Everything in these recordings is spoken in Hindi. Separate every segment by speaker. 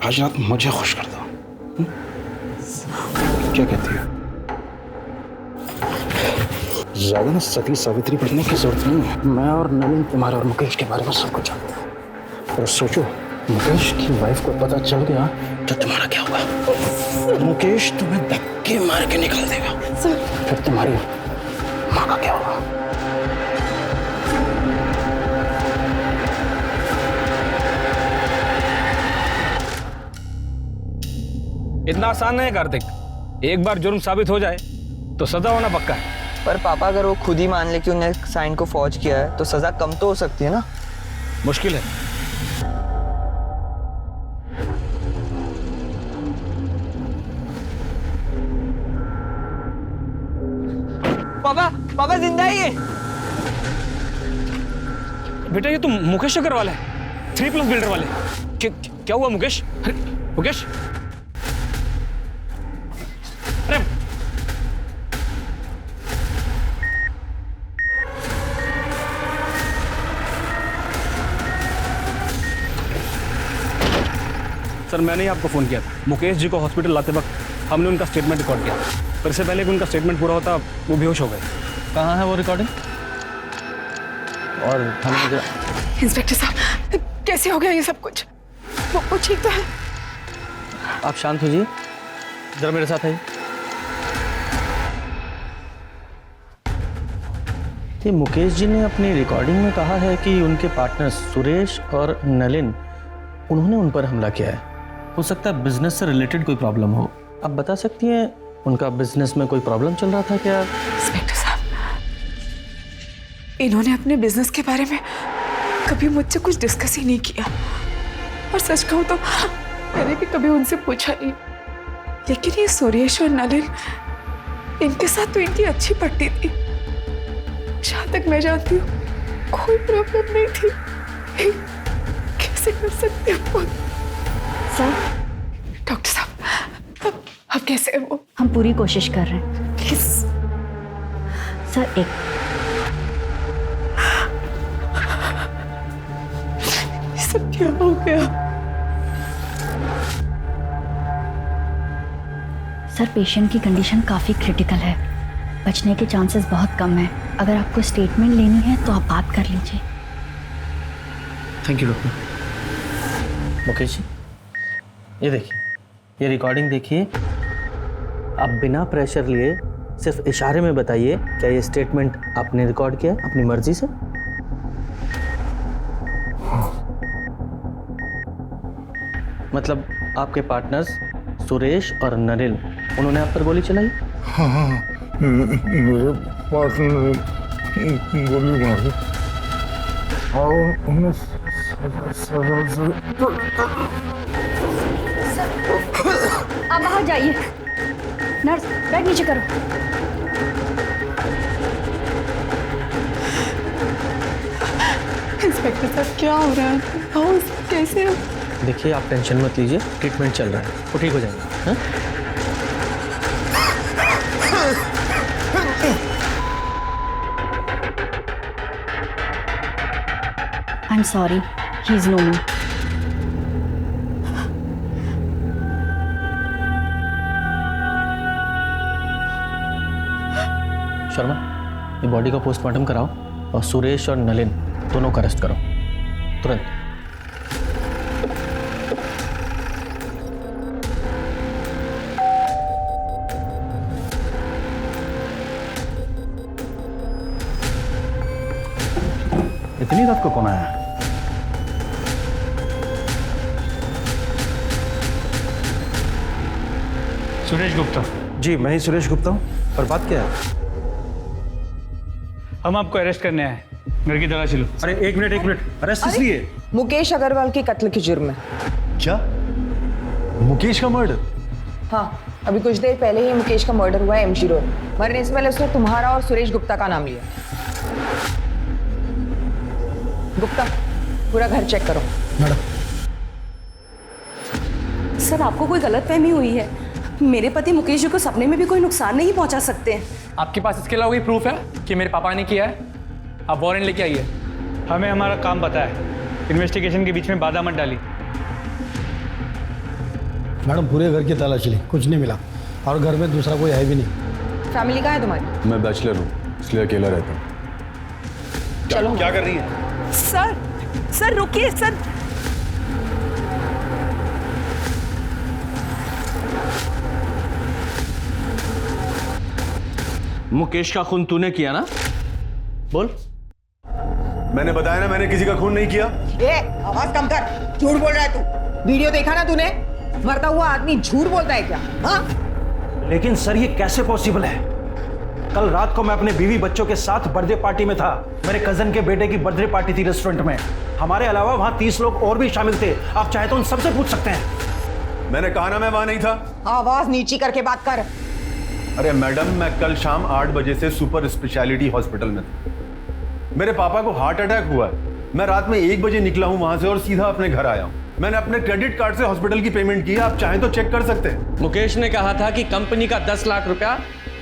Speaker 1: आज रात मुझे खुश कर दो। क्या कहती है? ज्यादा ना सती सावित्री बनने की जरूरत नहीं है। मैं और नलिन तुम्हारे और मुकेश के बारे में सब कुछ जानते हैं। और सोचो, मुकेश की वाइफ को पता चल गया तो तुम्हारा क्या होगा? मुकेश तुम्हें धक्के मार के निकाल देगा। फिर तुम्हारी माँ का क्या होगा?
Speaker 2: इतना आसान नहीं है कार्तिक। एक बार जुर्म साबित हो जाए तो सजा होना पक्का है।
Speaker 3: पर पापा अगर वो खुद ही मान ले कि उन्हें साइन को फौज किया है तो सजा कम तो हो सकती है ना।
Speaker 2: मुश्किल है।
Speaker 3: पापा पापा जिंदा ही है।
Speaker 2: बेटा ये तो मुकेश अग्रवाल है, 3+ बिल्डर वाले। क्या हुआ मुकेश? अरे मुकेश, अरे सर मैंने ही आपको फोन किया था। मुकेश जी को हॉस्पिटल लाते वक्त हमने उनका स्टेटमेंट रिकॉर्ड किया, पर इससे पहले कि उनका स्टेटमेंट पूरा होता वो बेहोश हो गए।
Speaker 4: कहाँ है वो रिकॉर्डिंग? और हमें
Speaker 5: इंस्पेक्टर साहब कैसे हो गया ये सब कुछ? वो ठीक तो है?
Speaker 4: आप शांत हो जाइए, जरा मेरे साथ आइए। ये मुकेश जी ने अपनी रिकॉर्डिंग में कहा है कि उनके पार्टनर सुरेश और नलिन उन्होंने उन पर हमला किया है। हो सकता है बिजनेस से रिलेटेड कोई प्रॉब्लम हो। आप बता सकती हैं उनका बिजनेस में कोई प्रॉब्लम चल रहा था क्या?
Speaker 5: इंस्पेक्टर साहब, इन्होंने अपने बिजनेस के बारे में कभी मुझसे कुछ डिस्कस ही नहीं किया, और सच कहूं तो मैंने भी कभी उनसे पूछा नहीं। लेकिन ये सुरेश और नलिन, इनके साथ तो इनकी अच्छी पट्टी थी। जहां तक मैं जानती हूँ कोई प्रॉब्लम नहीं थी। कैसे कर सकते हो
Speaker 6: सर?
Speaker 5: डॉक्टर साहब अब कैसे है वो?
Speaker 6: हम पूरी कोशिश कर रहे हैं।
Speaker 5: प्लीज
Speaker 6: सर, एक
Speaker 5: ये सब क्या हो गया?
Speaker 6: सर, पेशेंट की कंडीशन काफ़ी क्रिटिकल है, बचने के चांसेस बहुत कम है। अगर आपको स्टेटमेंट लेनी है तो आप बात कर लीजिए।
Speaker 4: Thank you doctor. Mukesh ji, ये देखिए, ये रिकॉर्डिंग देखिए। आप बिना प्रेशर लिए सिर्फ इशारे में बताइए, क्या ये स्टेटमेंट आपने रिकॉर्ड किया अपनी मर्जी से? मतलब आपके पार्टनर्स सुरेश और नलिन, उन्होंने आप पर गोली चलाई?
Speaker 7: हाँ, मेरे पार्टनर ने गोली मारी और उन्हें
Speaker 6: आप बाहर जाइए। नर्स, बैग नीचे करो।
Speaker 5: इंस्पेक्टर साहब क्या हो रहा है? हाउस कैसे हो?
Speaker 4: देखिए, आप टेंशन मत लीजिए, ट्रीटमेंट चल रहा है, वो ठीक हो जाएगा। हाँ?
Speaker 6: I am sorry, he is no me.
Speaker 4: Sharma, ये बॉडी का पोस्टमार्टम कराओ और सुरेश और नलिन दोनों को अरेस्ट करो तुरंत।
Speaker 1: इतनी रात को कौन आया?
Speaker 2: सुरेश गुप्ता।
Speaker 1: जी, मैं ही सुरेश गुप्ता हूँ। और बात क्या है?
Speaker 2: हम आपको अरेस्ट करने आए, घर की तलाशी लो।
Speaker 1: अरे एक मिनट, अरेस्ट किस लिए?
Speaker 8: मुकेश अग्रवाल के कत्ल के जुर्म में।
Speaker 7: क्या? मुकेश का मर्डर?
Speaker 8: हाँ, अभी कुछ देर पहले ही मुकेश का मर्डर हुआ है एमजी रोड। मरने से पहले उसने तुम्हारा और सुरेश गुप्ता का नाम लिया। गुप्ता, पूरा घर चेक करो।
Speaker 7: मैडम।
Speaker 9: सर, आपको कोई गलतफहमी हुई है। मेरे पति मुकेश जी को सपने में भी कोई नुकसान नहीं पहुंचा सकते हैं।
Speaker 10: आपके पास इसके अलावा कोई प्रूफ है कि मेरे पापा ने किया है? आप वारंट लेके आइए।
Speaker 2: हमें हमारा काम पता है, इन्वेस्टिगेशन के बीच में बाधा मत डाली।
Speaker 11: मैडम पूरे घर की तलाशी ली, कुछ नहीं मिला और घर में दूसरा कोई है भी नहीं।
Speaker 8: फैमिली कहाँ है तुम्हारी?
Speaker 7: मैं बैचलर हूँ, इसलिए अकेला रहता हूँ।
Speaker 8: चलो।
Speaker 2: क्या कर रही है?
Speaker 9: सर रुकिए सर।
Speaker 4: मुकेश का खून तूने किया ना? बोल।
Speaker 7: मैंने बताया ना, मैंने किसी का खून नहीं किया।
Speaker 8: आवाज कम कर, झूठ बोल रहा है तू। वीडियो देखा ना तूने? मरता हुआ आदमी झूठ बोलता है क्या? हाँ?
Speaker 1: लेकिन सर ये कैसे पॉसिबल है? कल रात को मैं अपने बीवी बच्चों के साथ बर्थडे पार्टी में था। मेरे कजन के बेटे की बर्थडे पार्टी थी रेस्टोरेंट में। हमारे अलावा वहां 30 लोग और भी शामिल थे। आप चाहे तो उन सबसे पूछ सकते हैं।
Speaker 7: मैंने कहा ना मैं वहां नहीं था।
Speaker 8: आवाज नीची करके बात कर।
Speaker 7: अरे मैडम, मैं कल शाम 8 बजे से सुपर स्पेशलिटी हॉस्पिटल में था। मेरे पापा को हार्ट अटैक हुआ है। मैं रात में 1 बजे निकला हूं वहां से और सीधा अपने घर आया हूं। मैंने अपने क्रेडिट कार्ड से हॉस्पिटल की पेमेंट की है, आप चाहें तो चेक कर सकते हैं।
Speaker 4: मुकेश ने कहा था कि कंपनी का 10 लाख रुपया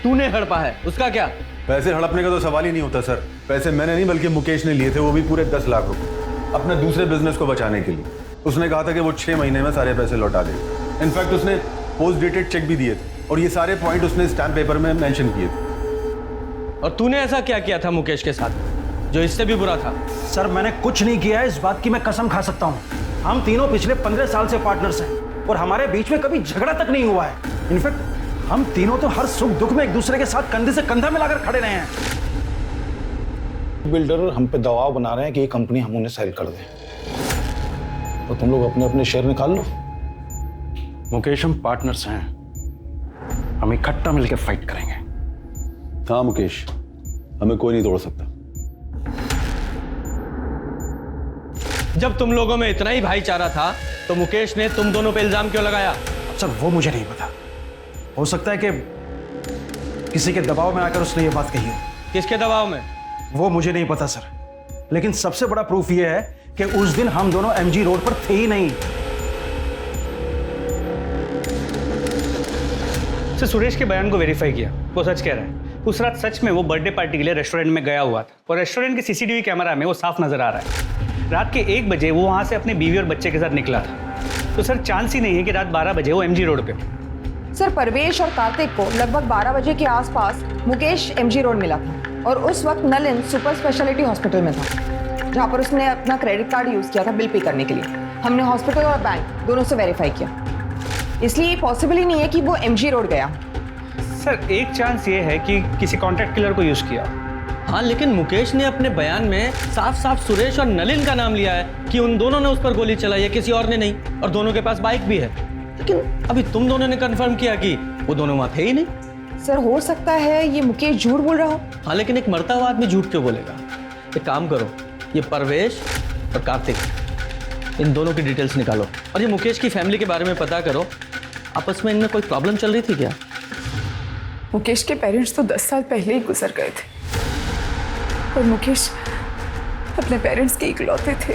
Speaker 4: तूने हड़पा है, उसका क्या?
Speaker 7: पैसे हड़पने का तो सवाल ही नहीं होता सर। पैसे मैंने नहीं बल्कि मुकेश ने लिए थे, वो भी पूरे 10 लाख रुपए, अपने दूसरे बिजनेस को बचाने के लिए। उसने कहा था कि वो 6 महीने में सारे पैसे लौटा देगा। इनफैक्ट उसने पोस्ट डेटेड चेक भी दिए थे और ये सारे पॉइंट उसने स्टैम्प पेपर में मेंशन किए थे।
Speaker 4: और तूने ऐसा क्या किया था मुकेश के साथ जो इससे भी बुरा था?
Speaker 1: सर मैंने कुछ नहीं किया है, इस बात की मैं कसम खा सकता हूँ। हम तीनों पिछले 15 साल से पार्टनर्स हैं और हमारे बीच में कभी झगड़ा तक नहीं हुआ है। इनफैक्ट हम तीनों तो हर सुख दुख में एक दूसरे के साथ कंधे से कंधा मिलाकर खड़े रहे हैं।
Speaker 11: बिल्डर हम पे दबाव बना रहे हैं कि ये कंपनी हम उन्हें सेल कर दें, तो तुम लोग अपने अपने शेयर निकाल लो।
Speaker 1: मुकेश हम पार्टनर्स हैं, हम इकट्ठा मिलकर फाइट करेंगे।
Speaker 7: हाँ मुकेश, हमें कोई नहीं तोड़ सकता।
Speaker 4: जब तुम लोगों में इतना ही भाईचारा था तो मुकेश ने तुम दोनों पे इल्जाम क्यों लगाया?
Speaker 1: सर वो मुझे नहीं पता, हो सकता है कि किसी के दबाव में आकर उसने ये बात कही हो।
Speaker 4: किसके दबाव में?
Speaker 1: वो मुझे नहीं पता सर, लेकिन सबसे बड़ा प्रूफ ये है कि उस दिन हम दोनों एमजी रोड पर थे ही नहीं।
Speaker 2: सर सुरेश के बयान को वेरीफाई किया, वो सच कह रहा है। उस रात सच में वो बर्थडे पार्टी के लिए रेस्टोरेंट में गया हुआ था और रेस्टोरेंट के सीसीटीवी कैमरा में वो साफ नजर आ रहा है। रात के 1 बजे वो वहां से अपनी बीवी और बच्चे के साथ निकला था, तो सर चांस ही नहीं है कि रात 12 बजे वो एमजी रोड पे हो।
Speaker 8: सर परवेश और कार्तिक को लगभग 12 बजे के आसपास मुकेश एमजी रोड मिला था और उस वक्त नलिन सुपर स्पेशलिटी हॉस्पिटल में था, जहां पर उसने अपना क्रेडिट कार्ड यूज किया था बिल पे करने के लिए। हमने हॉस्पिटल और बैंक दोनों से वेरीफाई किया, इसलिए पॉसिबल ही नहीं है कि वो एमजी रोड गया।
Speaker 2: सर एक चांस ये है कि किसी कॉन्ट्रैक्ट किलर को यूज किया।
Speaker 4: हाँ, लेकिन मुकेश ने अपने बयान में साफ साफ सुरेश और नलिन का नाम लिया है कि उन दोनों ने उस पर गोली चलाई है, किसी और ने नहीं, और दोनों के पास बाइक भी है। लेकिन अभी तुम दोनों ने कंफर्म किया कि वो दोनों वहां थे ही नहीं।
Speaker 8: सर हो सकता है ये मुकेश झूठ बोल रहा हो।
Speaker 4: हाँ, लेकिन एक मरता हुआ आदमी झूठ क्यों बोलेगा? एक काम करो, ये परवेश और कार्तिक, इन दोनों की डिटेल्स निकालो और ये मुकेश की फैमिली के बारे में पता करो। आपस में इनमें कोई प्रॉब्लम चल रही थी क्या?
Speaker 5: मुकेश के पेरेंट्स तो 10 साल पहले ही गुजर गए थे और मुकेश अपने पेरेंट्स के इकलौते थे।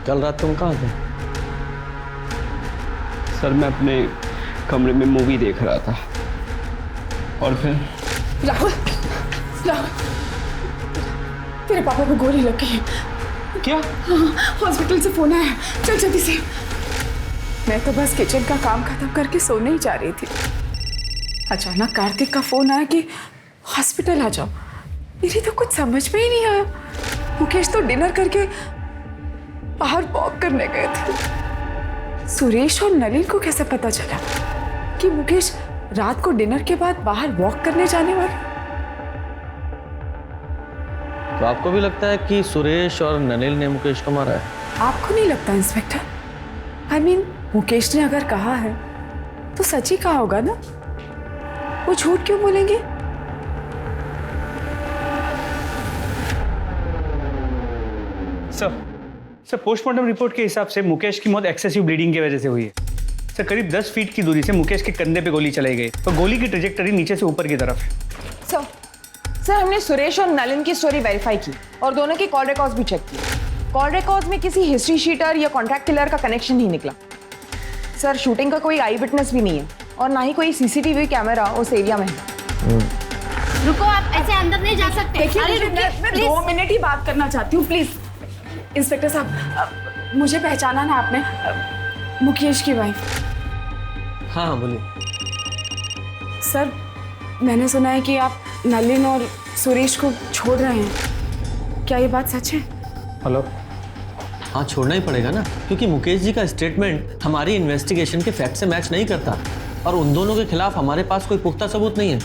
Speaker 4: कल रात तुम कहाँ थे?
Speaker 12: सर मैं अपने कमरे में मूवी देख रहा था और फिर
Speaker 5: राहुल, राहुल, तेरे पापा को गोली लग गई।
Speaker 2: क्या?
Speaker 5: हाँ, हॉस्पिटल से फोन आया, चल जल्दी से। मैं तो बस किचन का काम खत्म करके सोने ही जा रही थी, अचानक कार्तिक का फोन आया कि हॉस्पिटल आ जाओ। मेरी तो कुछ समझ में ही नहीं आया। मुकेश तो डिनर करके बाहर वॉक करने गए थे। सुरेश और नलिन को कैसे पता चला कि मुकेश रात को डिनर के बाद बाहर वॉक करने जाने वाले?
Speaker 4: तो आपको भी लगता है कि सुरेश और नलिन ने मुकेश को मारा है?
Speaker 5: आपको नहीं लगता इंस्पेक्टर? I mean, मुकेश ने अगर कहा है तो सच ही कहा होगा ना, वो झूठ क्यों बोलेंगे?
Speaker 2: सर पोस्टमार्टम रिपोर्ट के हिसाब से मुकेश की मौत एक्सेसिव ब्लीडिंग की वजह से हुई है। सर करीब 10 फीट की दूरी से मुकेश के कंधे पे गोली चलाई गई और गोली की ट्रेजेक्टरी नीचे से ऊपर की तरफ है।
Speaker 8: सर हमने सुरेश और नलिन की स्टोरी वेरीफाई की और दोनों की कॉल रिकॉर्ड्स भी चेक किए। कॉल रिकॉर्ड्स में किसी हिस्ट्री शीटर या कॉन्ट्रैक्ट किलर का कनेक्शन नहीं निकला। सर शूटिंग का कोई आई विटनेस भी नहीं है और ना ही कोई सीसीटीवी कैमरा उस एरिया में है।
Speaker 6: रुको, आप ऐसे अंदर नहीं जा सकते।
Speaker 5: देखिए मैं 2 मिनट ही बात करना चाहती हूँ, प्लीज। इंस्पेक्टर साहब, मुझे पहचाना ना आपने? मुकेश की वाइफ।
Speaker 4: हाँ हाँ बोलिए।
Speaker 5: सर मैंने सुना है कि आप नलिन और सुरेश को छोड़ रहे हैं, क्या ये बात सच है?
Speaker 1: हेलो।
Speaker 4: हाँ छोड़ना ही पड़ेगा ना, क्योंकि मुकेश जी का स्टेटमेंट हमारी इन्वेस्टिगेशन के फैक्ट से मैच नहीं करता और उन दोनों के खिलाफ हमारे पास कोई पुख्ता सबूत नहीं है,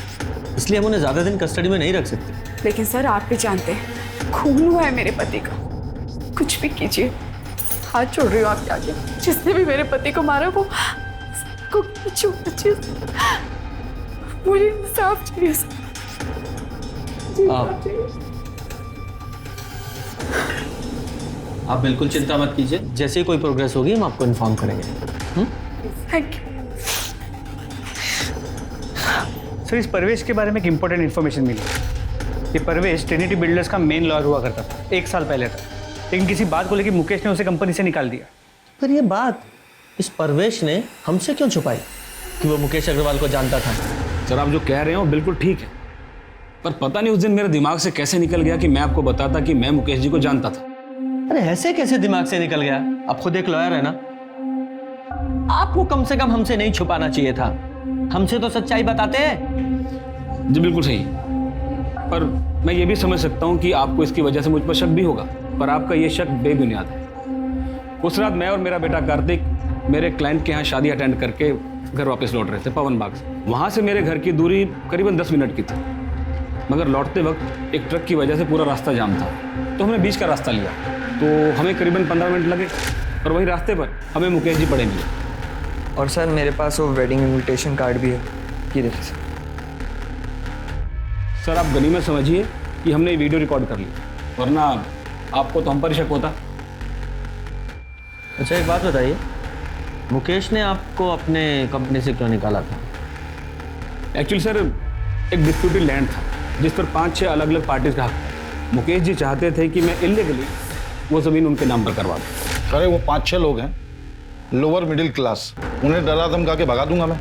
Speaker 4: इसलिए हम उन्हें ज़्यादा दिन कस्टडी में नहीं रख सकते।
Speaker 5: लेकिन सर आप भी जानते हैं खून हुआ है मेरे पति का, कुछ भी कीजिए, हाथ छोड़ रही हूँ आपके आगे। जिसने भी मेरे पति को मारा वो को मुझे इंसाफ चाहिए सर।
Speaker 4: आप बिल्कुल चिंता मत कीजिए, जैसे ही कोई प्रोग्रेस होगी हम आपको इन्फॉर्म करेंगे।
Speaker 5: Thank you.
Speaker 2: सर इस परवेश के बारे में एक इंपॉर्टेंट इन्फॉर्मेशन मिली। ये परवेश ट्रिनिटी बिल्डर्स का मेन लॉयर हुआ करता था 1 साल पहले तक, लेकिन किसी बात को लेकर मुकेश ने उसे कंपनी से निकाल दिया।
Speaker 4: पर ये बात इस परवेश ने हमसे क्यों छुपाई कि वो मुकेश अग्रवाल को जानता था?
Speaker 13: सर आप जो कह रहे हो बिल्कुल ठीक है, पर पता नहीं उस दिन मेरे दिमाग से कैसे निकल गया कि मैं आपको बताता कि मैं मुकेश जी को जानता था।
Speaker 4: अरे ऐसे कैसे दिमाग से निकल गया? आप खुद एक लॉयर है ना, आपको कम से कम हमसे नहीं छुपाना चाहिए था, हमसे तो सच्चाई बताते हैं।
Speaker 13: जी बिल्कुल सही, पर मैं ये भी समझ सकता हूँ कि आपको इसकी वजह से मुझ पर शक भी होगा, पर आपका ये शक बेबुनियाद है। उस रात मैं और मेरा बेटा कार्तिक मेरे क्लाइंट के यहाँ शादी अटेंड करके घर वापस लौट रहे थे पवन बाग से। वहाँ से मेरे घर की दूरी करीबन 10 मिनट की थी, मगर लौटते वक्त एक ट्रक की वजह से पूरा रास्ता जाम था, तो हमने बीच का रास्ता लिया, तो हमें करीबन 15 मिनट लगे और वही रास्ते पर हमें मुकेश जी पड़े मिले।
Speaker 3: और सर मेरे पास वो वेडिंग इनविटेशन कार्ड भी है, ये देखिए सर।
Speaker 13: सर आप गनीमत समझिए कि हमने ये वीडियो रिकॉर्ड कर ली, वरना आपको तो हम पर शक होता।
Speaker 4: अच्छा एक बात बताइए, मुकेश ने आपको अपने कंपनी से क्यों निकाला था?
Speaker 13: एक्चुअली सर एक डिस्प्यूटेड लैंड था जिस पर 5-6 अलग अलग पार्टीज का हक था। मुकेश जी चाहते थे कि मैं इलीगली वो ज़मीन उनके नाम पर करवा दूँ।
Speaker 11: अरे वो 5-6 लोग हैं, लोअर मिडिल क्लास, उन्हें डरा धमका के भगा दूंगा मैं,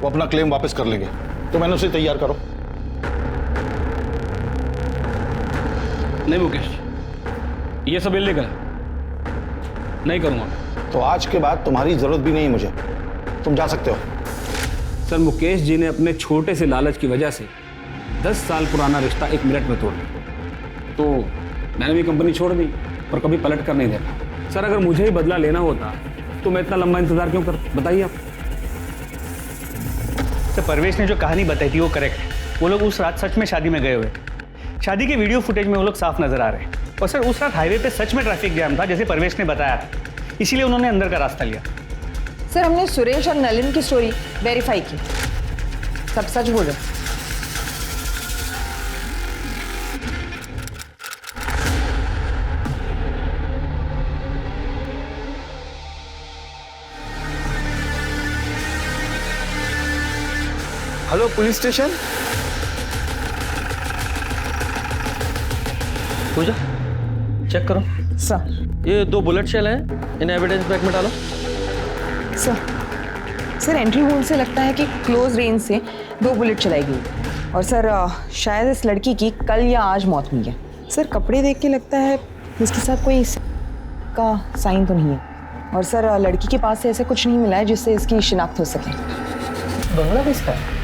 Speaker 11: वो अपना क्लेम वापस कर लेंगे, तो मैंने उसे तैयार करो।
Speaker 13: नहीं मुकेश, ये सब इलीगल है, नहीं करूँगा।
Speaker 11: तो आज के बाद तुम्हारी जरूरत भी नहीं है मुझे, तुम जा सकते हो।
Speaker 13: सर मुकेश जी ने अपने छोटे से लालच की वजह से 10 साल पुराना रिश्ता 1 मिनट में तोड़ दिया, तो मैंने भी कंपनी छोड़ दी और कभी पलट कर नहीं देखा। सर अगर मुझे ही बदला लेना होता तो मैं इतना लंबा इंतजार क्यों कर, बताइए आप।
Speaker 2: सर परवेश ने जो कहानी बताई थी वो करेक्ट है, वो लोग उस रात सच में शादी में गए हुए। शादी के वीडियो फुटेज में वो लोग साफ नजर आ रहे हैं। और सर उस रात हाईवे पे सच में ट्रैफिक जैम था जैसे परवेश ने बताया था, इसीलिए उन्होंने अंदर का रास्ता लिया।
Speaker 8: सर हमने सुरेश और नलिन की स्टोरी वेरीफाई की, सब सच बोल रहे।
Speaker 3: Hello police station.
Speaker 4: Pooja check करो
Speaker 8: सर।
Speaker 4: ये 2 बुलेट शेल हैं, इन्हें एविडेंस बैग में डालो।
Speaker 8: सर एंट्री होल से लगता है कि क्लोज रेंज से 2 बुलेट चलाई गई, और सर शायद इस लड़की की कल या आज मौत हुई है। सर कपड़े देख के लगता है इसके साथ कोई का साइन तो नहीं है, और सर लड़की के पास से ऐसा कुछ नहीं मिला है जिससे इसकी शिनाख्त हो सके।
Speaker 2: बंगला किसका है?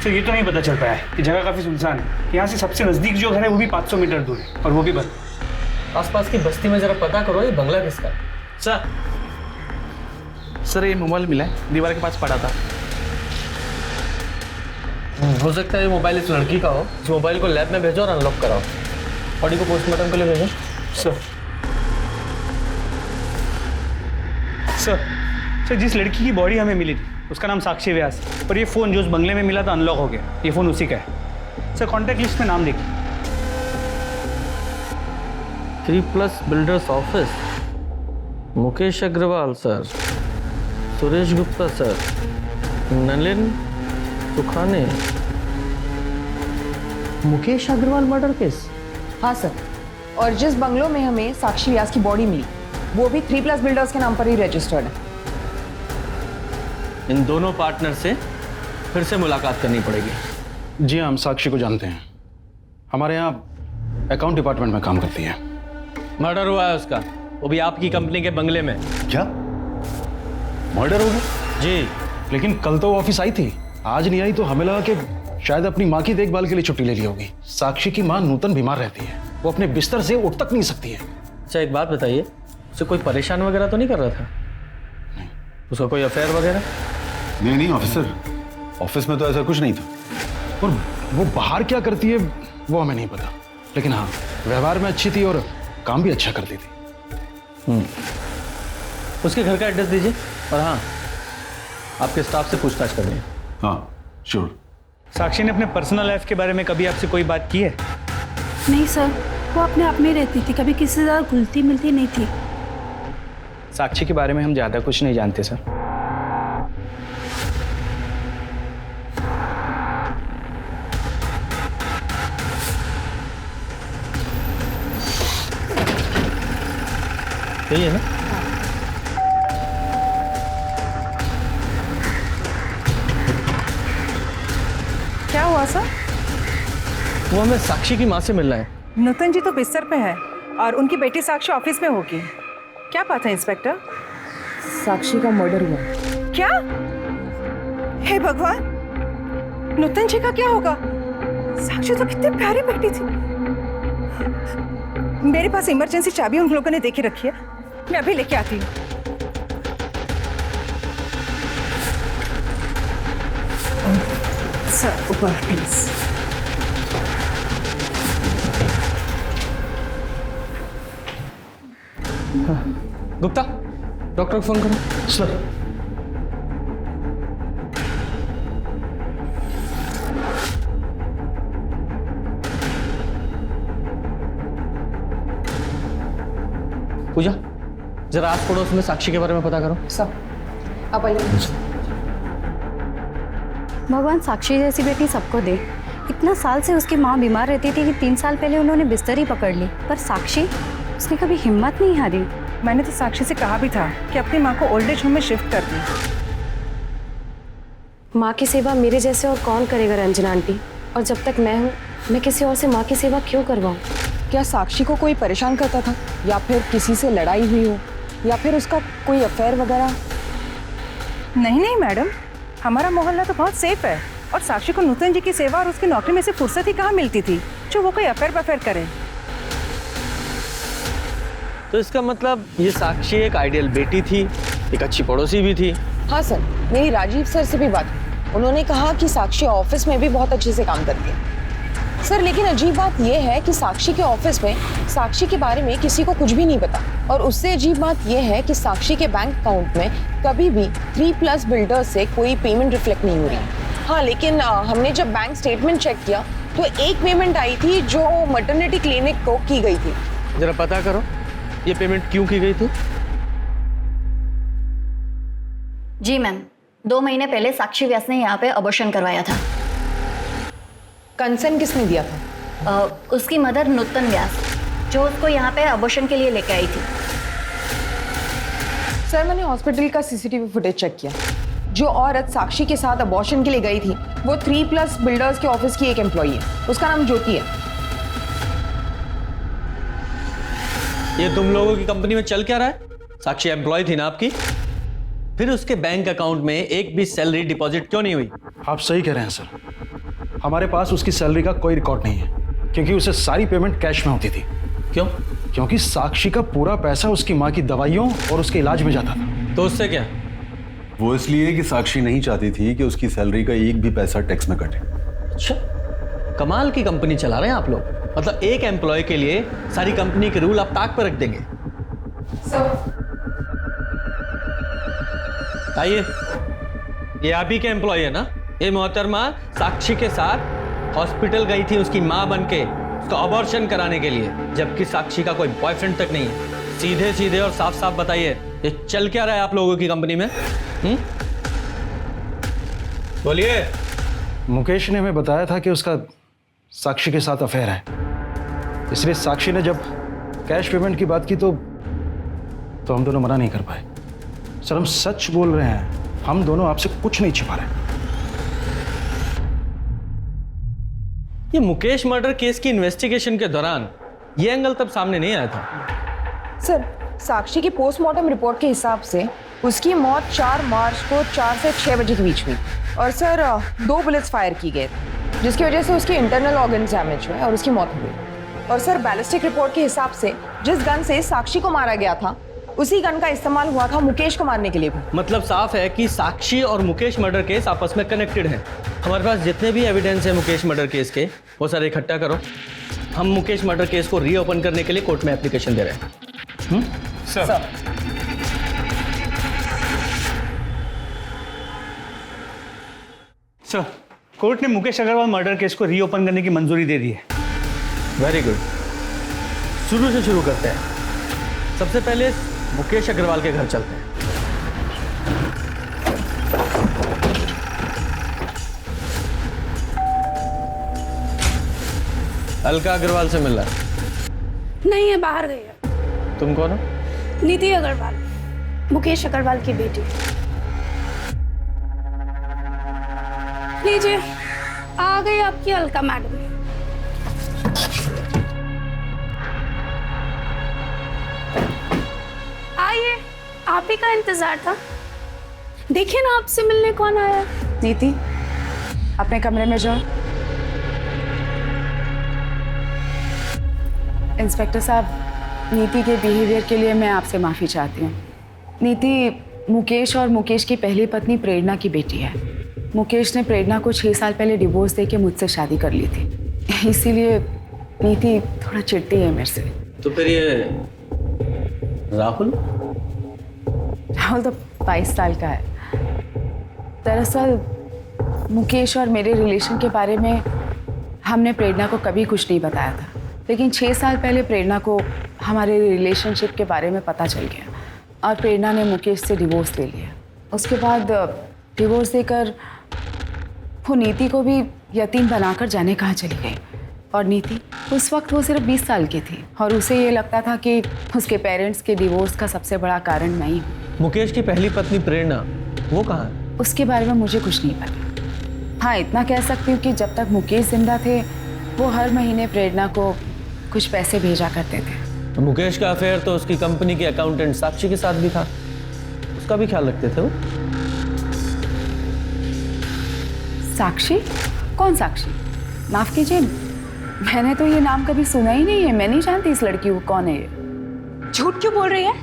Speaker 2: सर ये तो नहीं पता चल पाया है कि जगह काफ़ी सुनसान है। यहाँ से सबसे नज़दीक जो घर है वो भी 500 मीटर दूर है, और वो भी बंद।
Speaker 4: आसपास की बस्ती में जरा पता करो ये बंगला किसका है।
Speaker 10: सर ये मोबाइल मिला है, दीवार के पास पड़ा था।
Speaker 4: हो सकता है ये मोबाइल इस लड़की का हो। इस मोबाइल को लैब में भेजो और अनलॉक कराओ। बॉडी को पोस्टमार्टम के लिए भेजो।
Speaker 2: सर जिस लड़की की बॉडी हमें मिली थी उसका नाम साक्षी व्यास, और ये फ़ोन जो उस बंगले में मिला था अनलॉक हो गया, ये फ़ोन उसी का है। सर कॉन्टैक्ट लिस्ट में नाम देखिए।
Speaker 4: 3+ builders office, Mukesh Agarwal sir, Suresh Gupta sir, Nalin Sukhane. Mukesh Agarwal murder case.
Speaker 8: हाँ सर, और जिस बंगलों में हमें साक्षी व्यास की बॉडी मिली वो भी 3+ बिल्डर्स के नाम पर ही रजिस्टर्ड है।
Speaker 4: इन दोनों पार्टनर से फिर से मुलाकात करनी पड़ेगी।
Speaker 1: जी हम साक्षी को जानते हैं, हमारे यहाँ अकाउंट डिपार्टमेंट में काम करती है।
Speaker 4: मर्डर हुआ है उसका, वो भी आपकी कंपनी के बंगले में।
Speaker 11: क्या मर्डर हो गया?
Speaker 4: जी,
Speaker 1: लेकिन कल तो वो ऑफिस आई थी, आज नहीं आई, तो हमें लगा कि शायद अपनी माँ की देखभाल के लिए छुट्टी ले ली होगी। साक्षी की माँ नूतन बीमार रहती है, वो अपने बिस्तर से उठ तक नहीं सकती है।
Speaker 4: अच्छा एक बात बताइए, उसे कोई परेशान वगैरह तो नहीं कर रहा था?
Speaker 1: नहीं।
Speaker 4: उसका कोई अफेयर वगैरह?
Speaker 7: नहीं ऑफिसर, ऑफिस में तो ऐसा कुछ नहीं था।
Speaker 1: और वो बाहर क्या करती है वो हमें नहीं पता, लेकिन हाँ व्यवहार में अच्छी थी और काम भी अच्छा करती थी।
Speaker 4: उसके घर का एड्रेस दीजिए, और हाँ आपके स्टाफ से पूछताछ करनी है।
Speaker 7: हाँ श्योर।
Speaker 2: साक्षी ने अपने पर्सनल लाइफ के बारे में कभी आपसे कोई बात की है?
Speaker 9: नहीं सर, वो अपने आप में रहती थी, कभी किसी से ज़्यादा घुलती मिलती नहीं थी।
Speaker 2: साक्षी के बारे में हम ज़्यादा कुछ नहीं जानते सर।
Speaker 4: यही है ना?
Speaker 14: क्या हुआ सर?
Speaker 4: वो हमें साक्षी की माँ से मिलना है।
Speaker 14: नूतन जी तो बिस्तर पे है और उनकी बेटी साक्षी ऑफिस में होगी। क्या बात है इंस्पेक्टर?
Speaker 8: साक्षी का मर्डर हुआ।
Speaker 14: क्या? हे भगवान, नूतन जी का क्या होगा? साक्षी तो कितनी प्यारी बेटी थी। मेरे पास इमरजेंसी चाबी उन लोगों ने देके रखी है, मैं अभी लेके आती हूँ। सर ऊपर प्लीज।
Speaker 4: गुप्ता, डॉक्टर को फोन करो।
Speaker 1: सर
Speaker 4: पूजा, जरा आस पड़ोस में साक्षी के बारे में पता करो।
Speaker 8: सब अब आइए।
Speaker 6: भगवान साक्षी जैसी बेटी सबको दे। इतना साल से उसकी माँ बीमार रहती थी कि 3 साल पहले उन्होंने बिस्तर ही पकड़ ली, पर साक्षी, उसने कभी हिम्मत नहीं हारी।
Speaker 14: मैंने तो साक्षी से कहा भी था कि अपनी माँ को ओल्ड एज होम में शिफ्ट कर दी।
Speaker 9: माँ की सेवा मेरे जैसे और कौन करेगा रंजना आंटी? और जब तक मैं हूँ, मैं किसी और से माँ की सेवा क्यों करवाऊँ?
Speaker 8: क्या साक्षी को कोई परेशान करता था, या फिर किसी से लड़ाई हुई हो, या फिर उसका कोई अफेयर वगैरह?
Speaker 14: नहीं नहीं मैडम, हमारा मोहल्ला तो बहुत सेफ है और साक्षी को नूतन जी की सेवा और उसकी नौकरी में से फुर्सत ही कहाँ मिलती थी जो वो कोई अफेयर करे।
Speaker 4: तो इसका मतलब ये साक्षी एक आइडियल बेटी थी, एक अच्छी पड़ोसी भी थी।
Speaker 8: हाँ सर, मेरी राजीव सर से भी बात हुई। उन्होंने कहा कि साक्षी ऑफिस में भी बहुत अच्छे से काम करती है। सर लेकिन अजीब बात यह है कि साक्षी के ऑफिस में साक्षी के बारे में किसी को कुछ भी नहीं पता, और उससे अजीब बात यह है कि साक्षी के बैंक अकाउंट में कभी भी 3+ बिल्डर्स से कोई पेमेंट रिफ्लेक्ट नहीं हो रही। हाँ लेकिन हमने जब बैंक स्टेटमेंट चेक किया तो एक पेमेंट आई थी जो मैटरनिटी क्लिनिक को की गई थी।
Speaker 4: जरा पता करो ये पेमेंट क्यों की गई थी।
Speaker 6: जी मैम, 2 महीने पहले साक्षी व्यास ने यहाँ पे अबॉर्शन करवाया था।
Speaker 8: कंसर्न किसने दिया था?
Speaker 6: उसकी मदर नूतन व्यास, जो उसको यहाँ पे अबॉर्शन के लिए लेके आई थी।
Speaker 8: सर मैंने हॉस्पिटल का सीसीटीवी फुटेज चेक किया। जो औरत साक्षी के साथ अबॉर्शन के लिए गई थी वो 3+ बिल्डर्स के ऑफिस की एक एम्प्लॉई है, उसका नाम ज्योति है।
Speaker 4: ये तुम लोगों की कंपनी में चल क्या रहा है? साक्षी एम्प्लॉय थी ना आपकी, फिर उसके बैंक अकाउंट में एक भी सैलरी डिपॉजिट क्यों नहीं हुई?
Speaker 1: आप सही कह रहे हैं सर, हमारे पास उसकी सैलरी का कोई रिकॉर्ड नहीं है, क्योंकि उसे सारी पेमेंट कैश में होती थी।
Speaker 4: क्यों?
Speaker 1: क्योंकि साक्षी का पूरा पैसा उसकी माँ की दवाइयों और उसके इलाज में जाता था।
Speaker 4: तो उससे क्या?
Speaker 7: वो इसलिए कि साक्षी नहीं चाहती थी कि उसकी सैलरी का एक भी पैसा टैक्स में कटे।
Speaker 4: अच्छा, कमाल की कंपनी चला रहे हैं आप लोग। मतलब एक एम्प्लॉय के लिए सारी कंपनी के रूल आप ताक पर रख देंगे। आइए, ये आप ही के एम्प्लॉय है ना? ये मोहतरमा साक्षी के साथ हॉस्पिटल गई थी उसकी माँ बनके उसका अबॉर्शन कराने के लिए, जबकि साक्षी का कोई बॉयफ्रेंड तक नहीं है। सीधे सीधे और साफ साफ बताइए, ये चल क्या रहा है आप लोगों की कंपनी में? बोलिए।
Speaker 1: मुकेश ने हमें बताया था कि उसका साक्षी के साथ अफेयर है, इसलिए साक्षी ने जब कैश पेमेंट की बात की तो हम दोनों मना नहीं कर पाए। सर हम सच बोल रहे हैं, हम दोनों आपसे कुछ नहीं छिपा रहे।
Speaker 4: ये मुकेश मर्डर केस की इन्वेस्टिगेशन के दौरान ये एंगल तब सामने नहीं आया था।
Speaker 8: सर साक्षी की पोस्टमार्टम रिपोर्ट के हिसाब से उसकी मौत 4 मार्च को 4 से 6 बजे के बीच हुई और सर 2 बुलेट्स फायर की गए जिसकी वजह से उसके इंटरनल ऑर्गन डैमेज हुए और उसकी मौत हो गई। और सर बैलिस्टिक रिपोर्ट के हिसाब से जिस गन से साक्षी को मारा गया था उसी गन का इस्तेमाल हुआ था मुकेश को मारने के लिए भी।
Speaker 4: मतलब साफ है कि साक्षी और मुकेश मर्डर केस आपस में कनेक्टेड हैं। हमारे पास जितने भी एविडेंस है मुकेश मर्डर केस के वो सारे इकट्ठा करो। हम मुकेश मर्डर केस को रीओपन करने के लिए कोर्ट में एप्लीकेशन दे रहे हैं।
Speaker 2: सर सर कोर्ट ने मुकेश अग्रवाल मर्डर केस को रीओपन करने की मंजूरी दे दी है।
Speaker 4: Very good. शुरू से शुरू करते हैं। सबसे पहले मुकेश अग्रवाल के घर चलते हैं। अलका अग्रवाल से मिलना?
Speaker 15: नहीं है, बाहर गई है।
Speaker 4: तुम कौन हो?
Speaker 15: नीति अग्रवाल, मुकेश अग्रवाल की बेटी। लीजिए, आ गई आपकी अलका मैडम। आइए, आप ही का इंतजार था। देखिए ना आपसे मिलने कौन आया।
Speaker 5: नीति, अपने कमरे में जाओ। इंस्पेक्टर साहब, नीति के बिहेवियर के लिए मैं आपसे माफ़ी चाहती हूँ। नीति मुकेश और मुकेश की पहली पत्नी प्रेरणा की बेटी है। मुकेश ने प्रेरणा को 6 साल पहले डिवोर्स देके मुझसे शादी कर ली थी, इसीलिए नीति थोड़ा चिढ़ती है मेरे से।
Speaker 4: तो फिर ये राहुल
Speaker 5: तो 22 साल का है। दरअसल मुकेश और मेरे रिलेशन के बारे में हमने प्रेरणा को कभी कुछ नहीं बताया था, लेकिन 6 साल पहले प्रेरणा को हमारे रिलेशनशिप के बारे में पता चल गया और प्रेरणा ने मुकेश से डिवोर्स ले लिया। उसके बाद डिवोर्स देकर वो नीति को भी यतीम बनाकर जाने कहाँ चली गई। और नीति उस वक्त वो सिर्फ 20 साल की थी और उसे ये लगता था कि उसके पेरेंट्स के डिवोर्स का सबसे बड़ा कारण मैं ही हूँ।
Speaker 4: मुकेश की पहली पत्नी प्रेरणा वो कहाँ है?
Speaker 5: उसके बारे में मुझे कुछ नहीं पता। हाँ, इतना कह सकती हूँ कि जब तक मुकेश जिंदा थे वो हर महीने प्रेरणा को कुछ पैसे भेजा करते थे।
Speaker 4: मुकेश का अफेयर तो उसकी कंपनी के अकाउंटेंट साक्षी के साथ भी था, उसका भी ख्याल रखते थे वो।
Speaker 5: साक्षी? कौन साक्षी? माफ कीजिए, मैंने तो ये नाम कभी सुना ही नहीं है। मैं नहीं जानती इस लड़की को कौन है ये।
Speaker 15: झूठ क्यों बोल रही है?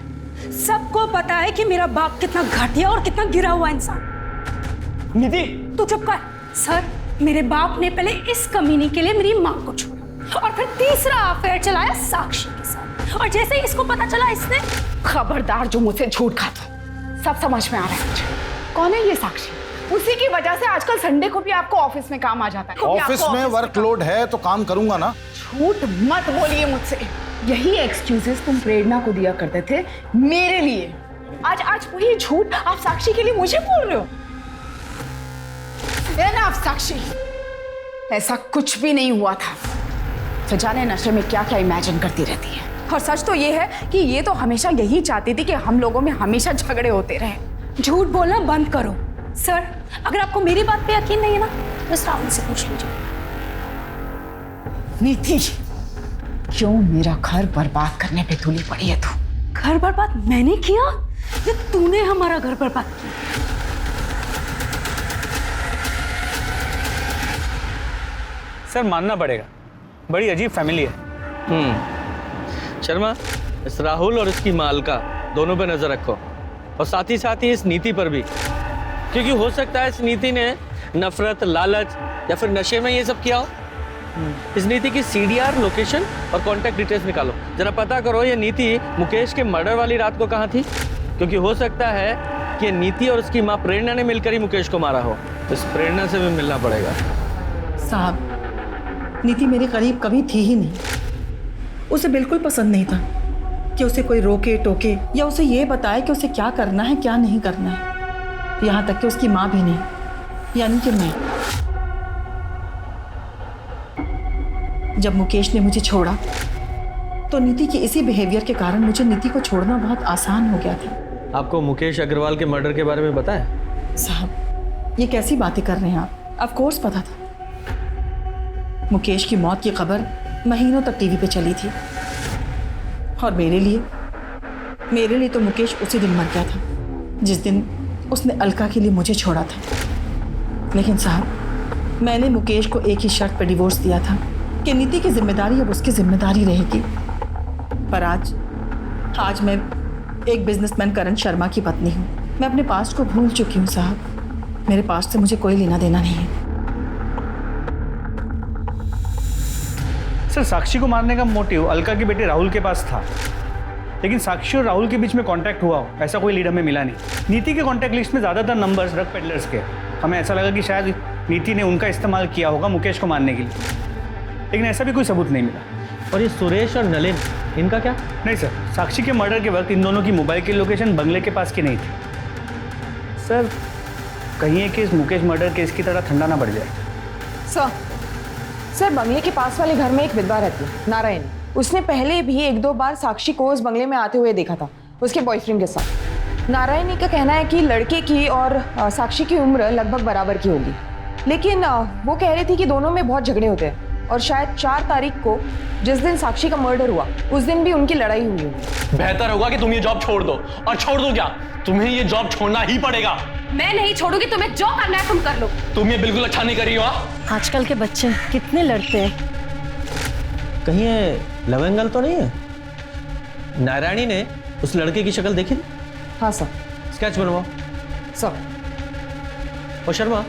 Speaker 15: सबको पता है कि मेरा बाप कितना घटिया और कितना गिरा हुआ इंसान।
Speaker 4: निधि,
Speaker 15: तू चुप कर। सर, मेरे बाप ने पहले इस कमीनी के लिए मेरी माँ को छोड़ा और फिर तीसरा अफेयर चलाया साक्षी के साथ, और जैसे ही इसको पता चला इसने।
Speaker 5: खबरदार जो मुझसे झूठ खाता, सब समझ में आ रहा है मुझे। कौन है ये साक्षी? उसी की वजह से आजकल संडे को भी आपको ऑफिस में काम आ जाता है।
Speaker 11: ऑफिस में वर्कलोड है तो काम करूंगा ना।
Speaker 5: झूठ मत बोलिए मुझसे। यही एक्सक्यूजेस तुम प्रेरणा को दिया करते थे मेरे लिए। आज वही झूठ आप साक्षी के लिए मुझे बोल रहे हो। आप साक्षी, ऐसा कुछ भी नहीं हुआ था। तो जाने नशे में क्या क्या इमेजिन करती रहती है। और सच तो ये है कि ये तो हमेशा यही चाहती थी कि हम लोगों में हमेशा झगड़े होते रहे।
Speaker 15: झूठ बोलना बंद करो। सर, अगर आपको मेरी बात पे यकीन नहीं है ना, बस राहुल से पूछ लीजिए।
Speaker 5: नीति, क्यों मेरा घर बर्बाद करने पे तुली पड़ी है तू?
Speaker 15: घर बर्बाद मैंने किया या तूने हमारा घर बर्बाद किया?
Speaker 2: सर मानना पड़ेगा, बड़ी अजीब फैमिली है।
Speaker 4: शर्मा, इस राहुल और इसकी मालका दोनों पे नजर रखो और साथ ही इस नीति पर भी, क्योंकि हो सकता है इस नीति ने नफरत, लालच या फिर नशे में ये सब किया हो। इस नीति की CDR, लोकेशन और कॉन्टैक्ट डिटेल्स निकालो। जरा पता करो ये नीति मुकेश के मर्डर वाली रात को कहाँ थी, क्योंकि हो सकता है कि नीति और उसकी माँ प्रेरणा ने मिलकर ही मुकेश को मारा हो। तो इस प्रेरणा से भी मिलना पड़ेगा।
Speaker 14: साहब, नीति मेरे करीब कभी थी ही नहीं। उसे बिल्कुल पसंद नहीं था कि उसे कोई रोके टोके या उसे ये बताए कि उसे क्या करना है क्या नहीं करना है। यहाँ तक कि उसकी माँ भी नहीं, यानी कि मैं। जब मुकेश ने मुझे छोड़ा तो नीति के इसी बिहेवियर के कारण मुझे नीति को छोड़ना बहुत आसान हो गया था।
Speaker 4: आपको मुकेश अग्रवाल के मर्डर के बारे में पता है?
Speaker 14: साहब, ये कैसी बातें कर रहे हैं आप? ऑफ कोर्स पता था। मुकेश की मौत की खबर महीनों तक टीवी पे चली थी और मेरे लिए तो मुकेश उसी दिन मर गया था। जिस दिन उसने अलका के लिए मुझे छोड़ा था। लेकिन साहब, मैंने मुकेश को एक ही शर्त पर डिवोर्स दिया था कि नीति की जिम्मेदारी अब उसकी जिम्मेदारी रहेगी। पर आज मैं एक बिजनेसमैन करण शर्मा की पत्नी हूँ। मैं अपने पास्ट को भूल चुकी हूँ साहब। मेरे पास्ट से मुझे कोई लेना देना नहीं है।
Speaker 2: सर, साक्षी को मारने का मोटिव अलका के बेटे राहुल के पास था, लेकिन साक्षी और राहुल के बीच में कांटेक्ट हुआ हो ऐसा कोई लीड हमें मिला नहीं। नीति के कांटेक्ट लिस्ट में ज़्यादातर नंबर्स ड्रग पेडलर्स के। हमें ऐसा लगा कि शायद नीति ने उनका इस्तेमाल किया होगा मुकेश को मारने के लिए, लेकिन ऐसा भी कोई सबूत नहीं मिला।
Speaker 4: और ये सुरेश और नलिन, इनका क्या?
Speaker 2: नहीं सर, साक्षी के मर्डर के वक्त इन दोनों की मोबाइल की लोकेशन बंगले के पास की नहीं थी। सर, कहीं ये केस मुकेश मर्डर केस की तरह ठंडा ना पड़ जाए।
Speaker 8: सर, बंगले के पास वाले घर में एक विधवा रहती है, नारायण। उसने पहले भी 1-2 बार साक्षी को उस बंगले में आते हुए देखा था उसके बॉयफ्रेंड के साथ। नारायणी का कहना है कि लड़के की और साक्षी की उम्र लगभग बराबर की होगी, लेकिन वो कह रही थी कि दोनों में बहुत झगड़े होते हैं और शायद 4 तारीख को जिस दिन साक्षी का मर्डर हुआ उस दिन भी उनकी लड़ाई हुई होगी।
Speaker 10: बेहतर होगा कि तुम ये जॉब छोड़ दो। और छोड़ दो क्या, तुम्हें ये जॉब छोड़ना ही पड़ेगा।
Speaker 15: मैं नहीं छोड़ूंगी, तुम्हें जो करना है तुम कर लो।
Speaker 10: तुम ये बिल्कुल अच्छा नहीं कर रही हो।
Speaker 9: आजकल के बच्चे कितने लड़ते हैं।
Speaker 4: कहीं ये लव एंगल तो नहीं है? नारायणी ने उस लड़के की शक्ल देखी?
Speaker 8: हाँ सर।
Speaker 4: स्केच बनवाओ
Speaker 8: सर।
Speaker 4: और शर्मा,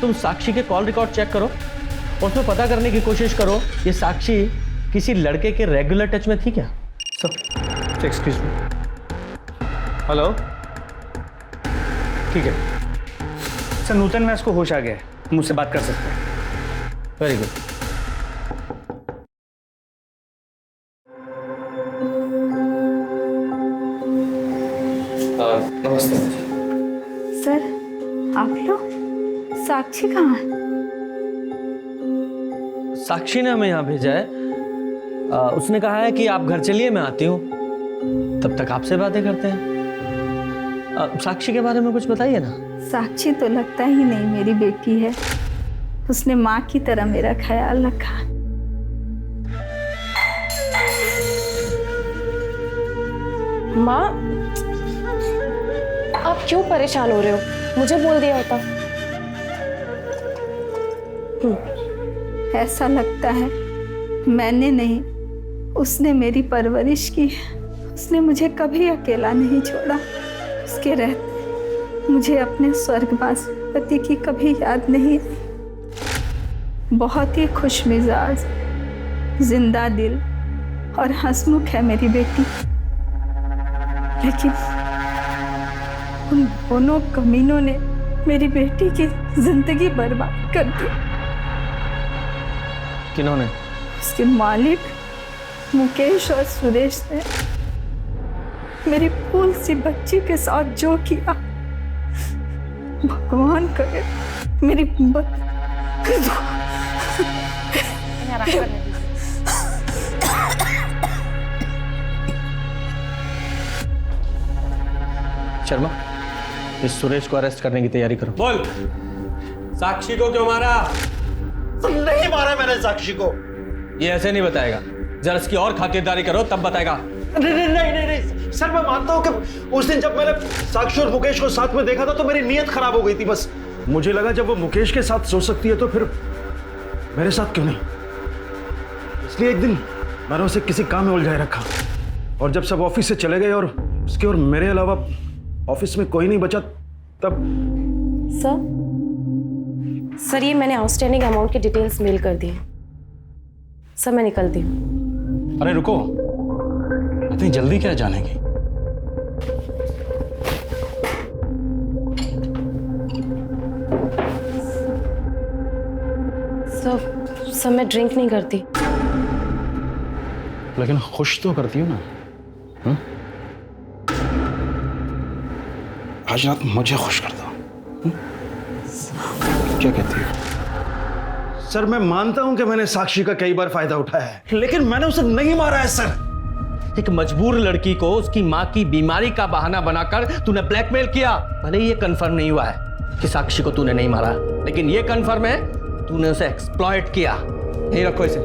Speaker 4: तुम साक्षी के कॉल रिकॉर्ड चेक करो और उसमें पता करने की कोशिश करो ये साक्षी किसी लड़के के रेगुलर टच में थी क्या?
Speaker 2: Sir, excuse me. हेलो, ठीक है सर, नूतन व्यास को होश आ गया है, मुझसे बात कर सकते हैं।
Speaker 4: Very good.
Speaker 12: नमस्ते
Speaker 6: सर, आप लोग? साक्षी कहाँ है?
Speaker 4: साक्षी ने हमें यहाँ भेजा है। उसने कहा है कि आप घर चलिए, मैं आती हूँ, तब तक आपसे बातें करते हैं। साक्षी के बारे में कुछ बताइए ना।
Speaker 6: साक्षी तो लगता ही नहीं मेरी बेटी है। उसने माँ की तरह मेरा ख्याल रखा।
Speaker 16: माँ, आप क्यों परेशान हो रहे हो? मुझे बोल दिया होता।
Speaker 6: ऐसा लगता है मैंने नहीं, उसने मेरी परवरिश की। उसने मुझे कभी अकेला नहीं छोड़ा। उसके रहते मुझे अपने स्वर्गवासी पति की कभी याद नहीं आई। बहुत ही खुश मिजाज, जिंदा दिल और हंसमुख है मेरी बेटी, लेकिन उन दोनों कमीनों ने मेरी बेटी की जिंदगी बर्बाद कर दी।
Speaker 4: किन्होंने?
Speaker 6: उसके मालिक मुकेश और सुरेश ने मेरी फूल सी बच्ची के साथ जो किया, भगवान करे मेरी
Speaker 4: शर्मा, इस सुरेश को अरेस्ट करने की तैयारी करो।
Speaker 17: बोल, साक्षी को क्यों मारा?
Speaker 11: नहीं मारा मैंने साक्षी को।
Speaker 4: ये ऐसे नहीं बताएगा, जरा इसकी और खातिरदारी करो तब बताएगा।
Speaker 11: नहीं सर, मैं मानता हूँ कि उस दिन जब मैंने साक्षी और मुकेश को साथ में देखा था तो मेरी नीयत खराब हो गई थी। बस मुझे लगा जब वो मुकेश के साथ सो सकती है तो फिर मेरे साथ क्यों नहीं। इसलिए एक दिन मैंने उसे किसी काम में उलझाए रखा, और जब सब ऑफिस से चले गए और उसके और मेरे अलावा ऑफिस में कोई नहीं बचा, तब
Speaker 16: सर ये मैंने आउटस्टैंडिंग अमाउंट की डिटेल्स मेल कर दी हैं। सर मैं निकलती हूँ।
Speaker 1: अरे रुको, इतनी जल्दी क्या जाने की?
Speaker 16: सर मैं ड्रिंक नहीं करती।
Speaker 1: लेकिन खुश तो करती हूँ ना। हुँ? आज रात मुझे खुश कर दो। क्या कहती हो?
Speaker 11: सर मैं मानता हूं कि मैंने साक्षी का कई बार फायदा उठाया है, लेकिन मैंने उसे नहीं मारा है सर।
Speaker 4: एक मजबूर लड़की को उसकी माँ की बीमारी का बहाना बनाकर तूने ब्लैकमेल किया। भले ही ये कंफर्म नहीं हुआ है कि साक्षी को तूने नहीं मारा, लेकिन ये कंफर्म है तूने उसे एक्सप्लॉइट किया। यही रखो इसे।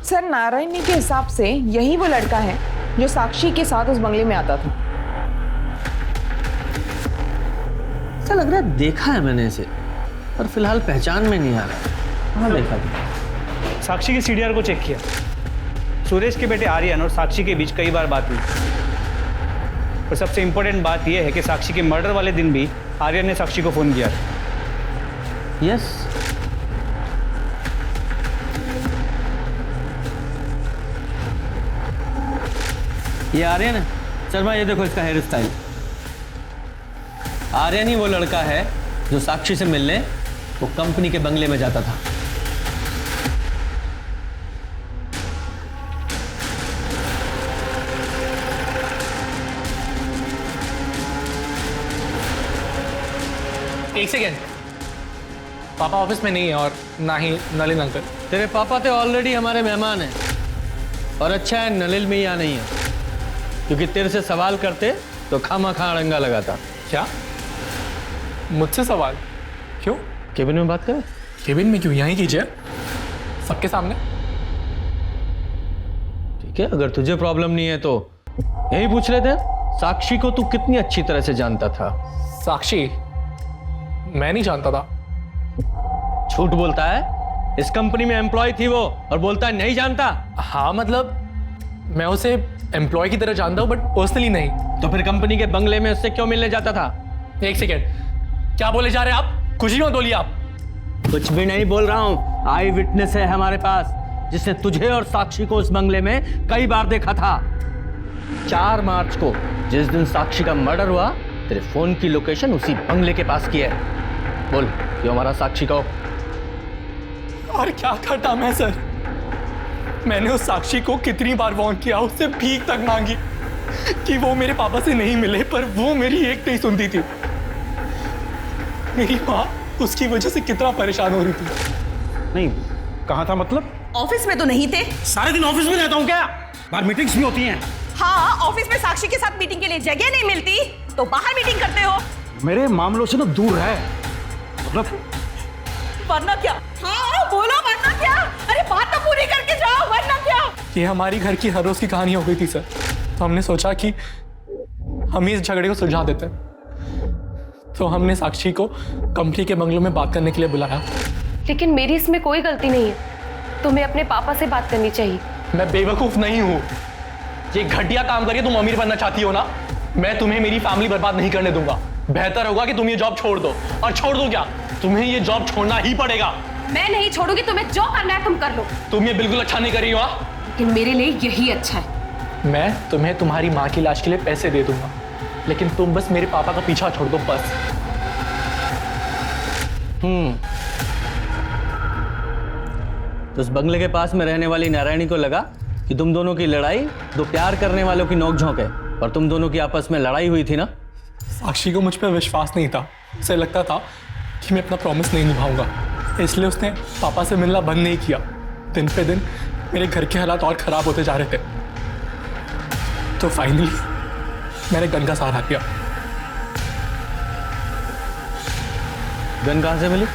Speaker 8: सर नारायणी के हिसाब से यही वो लड़का है जो साक्षी के साथ उस बंगले में आता था।
Speaker 4: ऐसा लग रहा है देखा है मैंने इसे, पर फिलहाल पहचान में नहीं आ रहा। कहाँ देखा था?
Speaker 2: साक्षी की सीडीआर को चेक किया। सुरेश के बेटे आर्यन और साक्षी के बीच कई बार बात हुई। और सबसे इंपॉर्टेंट बात यह है कि साक्षी के मर्डर वाले दिन भी आर्यन ने साक्षी को फोन किया।
Speaker 4: यस, ये आर्यन है। शर्मा, ये देखो इसका हेयर स्टाइल। आर्यन ही वो लड़का है जो साक्षी से मिलने वो कंपनी के बंगले में जाता था।
Speaker 10: एक सेकेंड, पापा ऑफिस में नहीं है और ना ही नलिन अंकल।
Speaker 4: तेरे पापा तो ऑलरेडी हमारे मेहमान हैं, और अच्छा है नलिन में यहाँ नहीं है, क्योंकि तेरे से सवाल करते तो खामा-खा अड़ंगा लगाता।
Speaker 10: क्या? मुझसे सवाल? क्यों?
Speaker 4: केबिन में बात करें?
Speaker 10: केबिन में क्यों? यहीं कीजिए, सबके सामने।
Speaker 4: ठीक है, अगर तुझे प्रॉब्लम नहीं है तो यही पूछ लेते हैं। साक्षी को तू कितनी अच्छी तरह से जानता था?
Speaker 10: साक्षी? मैं नहीं जानता था।
Speaker 4: झूठ बोलता है। इस कंपनी में एम्प्लॉय थी वो, और बोलता है नहीं जानता।
Speaker 10: हाँ मतलब मैं उसे एम्प्लॉय की तरह जानता हूँ, बट पर्सनली नहीं।
Speaker 4: तो फिर कंपनी के बंगले में उससे क्यों मिलने जाता था?
Speaker 10: एक सेकेंड, क्या बोले जा रहे हैं आप? कुछ ही मत बोलिए आप।
Speaker 4: कुछ भी नहीं बोल रहा हूँ। आई विटनेस है हमारे पास, जिसने तुझे और साक्षी को उस बंगले में कई बार देखा था। 4 मार्च को, जिस दिन साक्षी का मर्डर हुआ, तेरे फोन की लोकेशन उसी बंगले के पास की है। बोल, क्यों हमारा साक्षी को?
Speaker 10: और क्या करता मैं सर? मैंने उस साक्षी को कितनी बार वार्न किया, उससे भीख तक मांगी कि वो मेरे पापा से नहीं मिले, पर वो मेरी एक नहीं सुनती थी। मेरी माँ उसकी वजह से कितना परेशान हो रही थी।
Speaker 11: नहीं, कहाँ था मतलब?
Speaker 9: ऑफिस में तो नहीं थे।
Speaker 11: सारे दिन ऑफिस में रहता हूँ क्या? बाहर मीटिंग्स भी होती हैं।
Speaker 9: हाँ, ऑफिस में साक्षी के साथ मीटिंग के लिए जगह नहीं मिलती तो बाहर मीटिंग करते हो।
Speaker 11: मेरे मामलों से ना दूर है, मतलब
Speaker 9: वरना क्या? हाँ बोलो, वरना क्या? अरे बात तो पूरी करके जाओ, वरना क्या?
Speaker 10: ये हमारी घर की हर रोज की कहानी हो गई थी सर, तो हमने सोचा कि हम इस झगड़े को सुलझा देते हैं। तो हमने साक्षी को कंपनी के बंगलों में बात करने के लिए बुलाया।
Speaker 16: लेकिन मेरी इसमें कोई गलती नहीं है। तुम्हें अपने पापा से बात करनी चाहिए।
Speaker 10: मैं बेवकूफ नहीं हूँ। ये घटिया काम करके तुम अमीर बनना चाहती हो ना? मैं तुम्हें मेरी फैमिली बर्बाद नहीं करने दूंगा। बेहतर होगा कि तुम ये जॉब छोड़ दो। और छोड़ दो क्या, तुम्हें ये जॉब छोड़ना ही पड़ेगा।
Speaker 16: मैं नहीं छोड़ूंगी। तुम्हें जो करना है तुम कर लो।
Speaker 10: तुम ये बिल्कुल अच्छा नहीं कर रही हो।
Speaker 16: लेकिन मेरे लिए यही अच्छा है।
Speaker 10: मैं तुम्हें तुम्हारी माँ की लाश के लिए पैसे दे दूंगा, लेकिन तुम बस मेरे पापा का पीछा छोड़ दो, बस।
Speaker 4: तो उस बंगले के पास में रहने वाली नारायणी को लगा कि तुम दोनों की लड़ाई दो प्यार करने वालों की नोकझोंक है, और तुम दोनों की आपस में लड़ाई हुई थी ना?
Speaker 10: साक्षी को मुझ पर विश्वास नहीं था। उसे लगता था कि मैं अपना प्रॉमिस नहीं निभाऊंगा, इसलिए उसने पापा से मिलना बंद नहीं किया। दिन पे दिन मेरे घर के हालात और खराब होते जा रहे थे। तो फाइनली मैंने गन का सहारा लिया।
Speaker 4: गन कहां से मिली?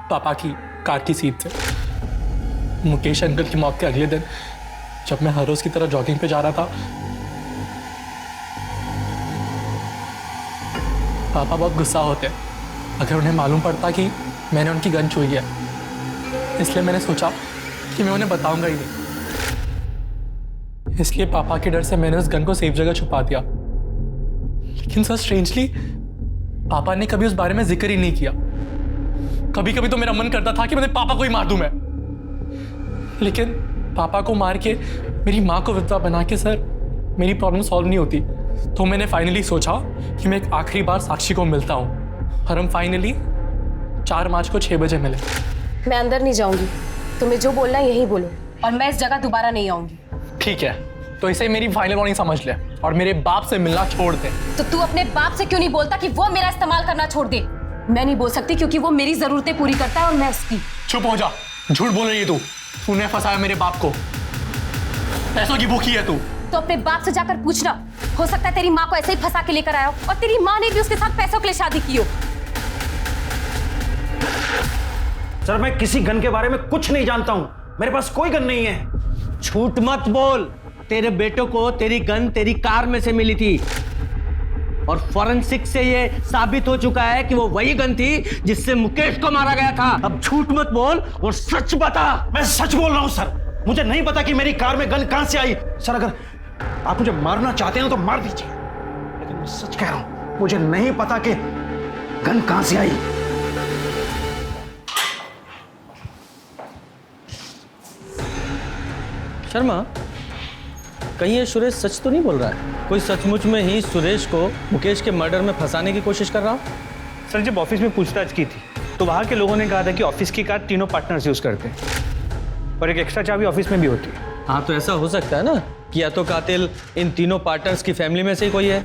Speaker 10: पापा की कार की सीट से। मुकेश अंकल की मौत के अगले दिन जब मैं हर रोज की तरह जॉगिंग पे जा रहा था, पापा बहुत गुस्सा होते अगर उन्हें मालूम पड़ता कि मैंने उनकी गन छुई है। इसलिए मैंने सोचा कि मैं उन्हें बताऊंगा ही नहीं। इसलिए पापा के डर से मैंने उस गन को सेफ जगह छुपा दिया। लेकिन सर स्ट्रेंजली पापा ने कभी उस बारे में जिक्र ही नहीं किया। कभी कभी तो मेरा मन करता था कि मैं पापा को ही मार दूं मैं, लेकिन पापा को मार के मेरी माँ को विधवा बना के सर मेरी प्रॉब्लम सॉल्व नहीं होती। तो मैंने फाइनली सोचा कि मैं एक आखिरी बार साक्षी को मिलता हूँ, और हम फाइनली 4 मार्च को 6 बजे मिले।
Speaker 16: मैं अंदर नहीं जाऊंगी। तुम्हें जो बोलना है यही बोलो, और मैं इस जगह दोबारा नहीं आऊंगी।
Speaker 10: ठीक है, तो इसे मेरी फाइनल वार्निंग समझ ले और मेरे बाप से मिलना छोड़ दे।
Speaker 16: तो तू अपने बाप से क्यों नहीं बोलता कि वो मेरा इस्तेमाल करना छोड़ दे? मैं नहीं बोल सकती क्योंकि वो मेरी जरूरतें पूरी करता है और मैं उसकी।
Speaker 10: चुप हो जा, झूठ बोल रही है तू। तूने फंसाया मेरे बाप को, पैसों की भूखी है तू।
Speaker 16: तो अपने बाप से जाकर पूछना, हो सकता है तेरी माँ को ऐसे ही फंसा के लेकर आया हो, और तेरी माँ ने भी उसके साथ पैसों के लिए शादी की हो।
Speaker 11: सर मैं किसी गन के बारे में कुछ नहीं जानता हूं, मेरे पास कोई गन नहीं है।
Speaker 4: झूठ मत बोल, तेरे बेटों को तेरी गन तेरी कार में से मिली थी और फॉरेंसिक से ये साबित हो चुका है कि वो वही गन थी जिससे मुकेश को मारा गया था। अब झूठ मत बोल और सच बता।
Speaker 11: मैं सच बोल रहा हूं सर, मुझे नहीं पता कि मेरी कार में गन कहां से आई। सर अगर आप मुझे मारना चाहते हैं तो मार दीजिए, लेकिन मैं सच कह रहा हूं, मुझे नहीं पता कि गन कहां से आई।
Speaker 4: शर्मा, कहीं ये सुरेश सच तो नहीं बोल रहा है? कोई सचमुच में ही सुरेश को मुकेश के मर्डर में फंसाने की कोशिश कर रहा हो?
Speaker 2: सर जब ऑफिस में पूछताछ की थी तो वहाँ के लोगों ने कहा था कि ऑफिस की कार तीनों पार्टनर्स यूज करते हैं और एक एक्स्ट्रा चाबी ऑफिस में भी होती है।
Speaker 4: हाँ, तो ऐसा हो सकता है ना कि या तो कातिल इन तीनों पार्टनर्स की फैमिली में से ही कोई है,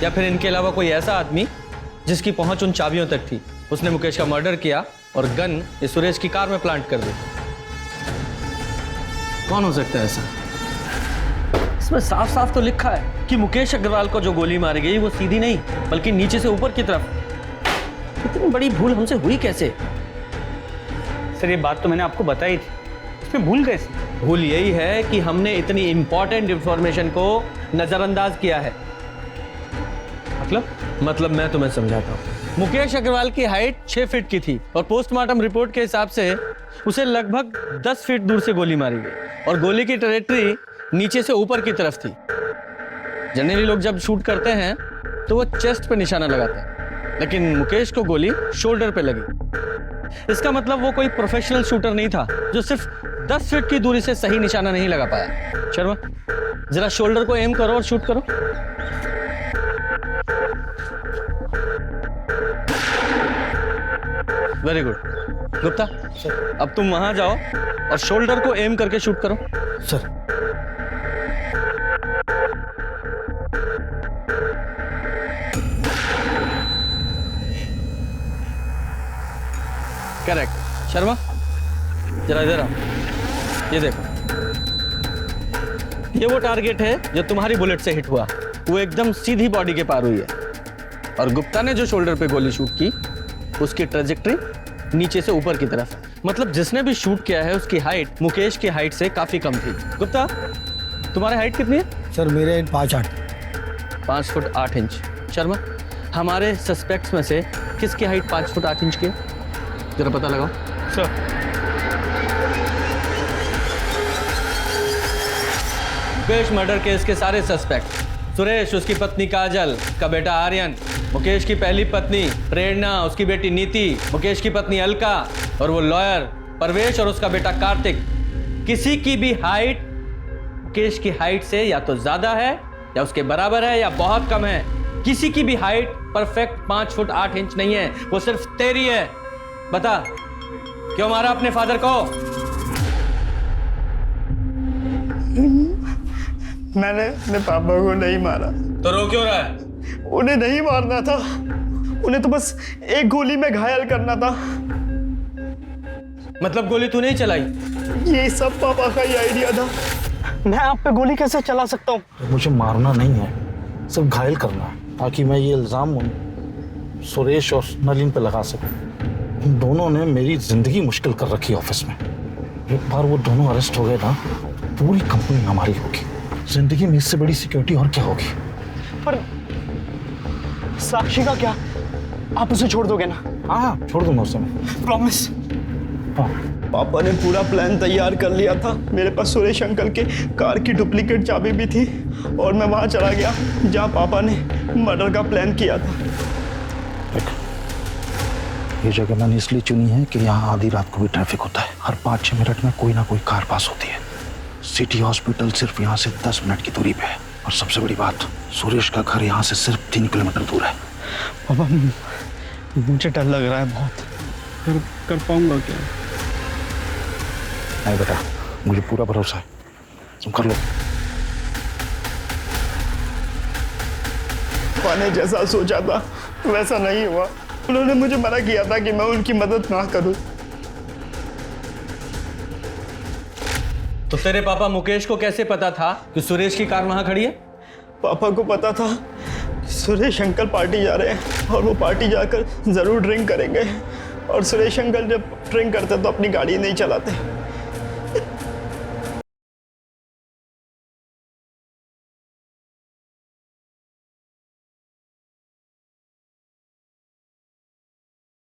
Speaker 4: या फिर इनके अलावा कोई ऐसा आदमी जिसकी पहुंच उन चाबियों तक थी। उसने मुकेश का मर्डर किया और गन इस सुरेश की कार में प्लांट कर दी। कौन हो सकता है ऐसा? इसमें साफ साफ तो लिखा है कि मुकेश अग्रवाल को जो गोली मारी गई वो सीधी नहीं बल्कि नीचे से ऊपर की तरफ। इतनी बड़ी भूल हमसे हुई कैसे?
Speaker 2: सर ये बात तो मैंने आपको बताई थी, इसमें भूल कैसे?
Speaker 4: भूल यही है कि हमने इतनी इंपॉर्टेंट इंफॉर्मेशन को नजरअंदाज किया है। मतलब मैं तुम्हें समझाता हूँ। मुकेश अग्रवाल की हाइट 6 फीट की थी और पोस्टमार्टम रिपोर्ट के हिसाब से उसे लगभग 10 फीट दूर से गोली मारी गई और गोली की ट्रैजेक्टरी नीचे से ऊपर की तरफ थी। जनरली लोग जब शूट करते हैं तो वो चेस्ट पे निशाना लगाते हैं, लेकिन मुकेश को गोली शोल्डर पे लगी। इसका मतलब वो कोई प्रोफेशनल शूटर नहीं था जो सिर्फ 10 फीट की दूरी से सही निशाना नहीं लगा पाया। शर्मा, जरा शोल्डर को एम करो और शूट करो। Very good. गुप्ता, अब तुम वहां जाओ और शोल्डर को एम करके शूट करो।
Speaker 11: Sir
Speaker 4: correct. शर्मा, जरा इधर आओ। ये देखो, ये वो टारगेट है जो तुम्हारी बुलेट से हिट हुआ। वो एकदम सीधी बॉडी के पार हुई है और गुप्ता ने जो शोल्डर पे गोली शूट की उसकी ट्रेजेक्टरी नीचे से ऊपर की तरफ। मतलब जिसने भी शूट किया है उसकी हाइट मुकेश की हाइट से काफी कम थी। गुप्ता, तुम्हारी हाइट कितनी है?
Speaker 1: सर मेरे हाइट 5'8".
Speaker 4: 5 foot 8 inch. शर्मा, हमारे सस्पेक्ट्स में से किसकी हाइट 5 फुट 8 इंच की है? जरा पता लगाओ।
Speaker 2: सर
Speaker 4: मुकेश मर्डर केस के सारे सस्पेक्ट सुरेश, उसकी पत्नी काजल, का बेटा आर्यन, मुकेश की पहली पत्नी प्रेरणा, उसकी बेटी नीति, मुकेश की पत्नी अलका और वो लॉयर परवेश और उसका बेटा कार्तिक। किसी की भी हाइट मुकेश की हाइट से या तो ज्यादा है या उसके बराबर है या बहुत कम है। किसी की भी हाइट परफेक्ट 5 फुट 8 इंच नहीं है, वो सिर्फ तेरी है। बता, क्यों मारा अपने फादर को?
Speaker 18: मैंने अपने पापा को नहीं मारा।
Speaker 4: तो रो क्यों रहा है?
Speaker 18: उन्हें नहीं मारना था, उन्हें तो बस एक गोली में घायल करना था।
Speaker 4: मतलब गोली तू नहीं चलाई?
Speaker 18: ये सब पापा का ही आइडिया था। मैं आप पे गोली कैसे चला सकता हूँ?
Speaker 1: मुझे मारना नहीं है, सिर्फ घायल करना है ताकि मैं ये इल्ज़ाम सुरेश और नलिन पे लगा सकूं। उन दोनों ने मेरी जिंदगी मुश्किल कर रखी ऑफिस में। एक बार वो दोनों अरेस्ट हो गए ना, पूरी कंपनी हमारी होगी। जिंदगी में इससे बड़ी सिक्योरिटी और क्या होगी?
Speaker 18: पर साक्षी का क्या? आप उसे छोड़ दोगे ना?
Speaker 1: हाँ, छोड़ दूंगा उसे,
Speaker 18: प्रॉमिस।
Speaker 1: हाँ।
Speaker 18: पापा ने पूरा प्लान तैयार कर लिया था। मेरे पास सुरेश अंकल के कार की डुप्लीकेट चाबी भी थी और मैं वहां चला गया जहां पापा ने मर्डर का प्लान किया था।
Speaker 1: ये जगह मैंने इसलिए चुनी है कि यहाँ आधी रात को भी ट्रैफिक होता है। हर 5-6 मिनट में कोई ना कोई कार पास होती है। सिटी हॉस्पिटल सिर्फ यहाँ से 10 मिनट की दूरी पे है और सबसे बड़ी बात, सुरेश का घर यहाँ से सिर्फ 3 किलोमीटर दूर है।
Speaker 18: पापा, मुझे डर लग रहा है बहुत। कर पाऊंगा क्या?
Speaker 1: नहीं बेटा, मुझे पूरा भरोसा है, तुम कर लो।
Speaker 18: पापा ने जैसा सोचा था वैसा नहीं हुआ। उन्होंने मुझे मना किया था कि मैं उनकी मदद ना करूं।
Speaker 4: तो तेरे पापा मुकेश को कैसे पता था कि सुरेश की कार वहां खड़ी है?
Speaker 18: पापा को पता था कि सुरेश अंकल पार्टी जा रहे हैं और वो पार्टी जाकर जरूर ड्रिंक करेंगे। और सुरेश अंकल जब ड्रिंक करते तो अपनी गाड़ी नहीं चलाते।